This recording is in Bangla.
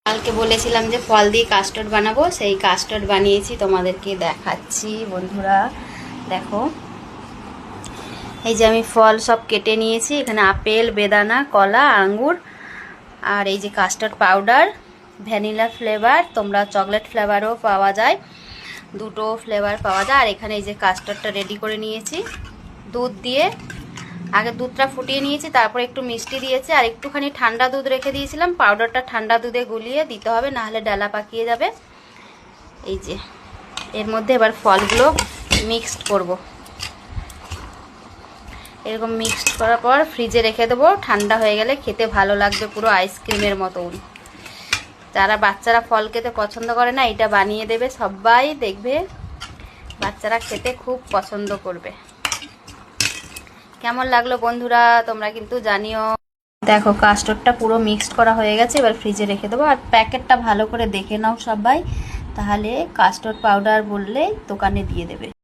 কালকে বলেছিলাম যে ফল দিয়ে কাস্টার্ড বানাবো, সেই কাস্টার্ড বানিয়েছি, তোমাদেরকে দেখাচ্ছি বন্ধুরা। দেখো, এই যে আমি ফল সব কেটে নিয়েছি। এখানে আপেল, বেদানা, কলা, আঙ্গুর, আর এই যে কাস্টার্ড পাউডার, ভ্যানিলা ফ্লেভার, তোমরা চকলেট ফ্লেভারও পাওয়া যায়, দুটো ফ্লেভার পাওয়া যায়। আর এখানে এই যে কাস্টার্ডটা রেডি করে নিয়েছি দুধ দিয়ে। আগে দুধটা ফুটিয়ে নিয়েছি, তারপর একটু মিষ্টি দিয়েছি, আর একটুখানি ঠান্ডা দুধ রেখে দিয়েছিলাম। পাউডারটা ঠান্ডা দুধে গুলিয়ে দিতে হবে, নাহলে ডালা পাকিয়ে যাবে। এই যে এর মধ্যে এবার ফলগুলো মিক্সড করব। এরকম মিক্সড করার পর ফ্রিজে রেখে দেবো, ঠান্ডা হয়ে গেলে খেতে ভালো লাগবে, পুরো আইসক্রিমের মতন। যারা বাচ্চারা ফল খেতে পছন্দ করে না, এটা বানিয়ে দেবে, সবাই দেখবে বাচ্চারা খেতে খুব পছন্দ করবে। কেমন লাগলো বন্ধুরা তোমরা কিন্তু জানিও। দেখো কাস্টার্ডটা পুরো মিক্সড করা হয়ে গেছে, এবার ফ্রিজে রেখে দেবো। আর প্যাকেটটা ভালো করে দেখে নাও সবাই, তাহলে কাস্টার্ড পাউডার বললে দোকানে দিয়ে দেবে।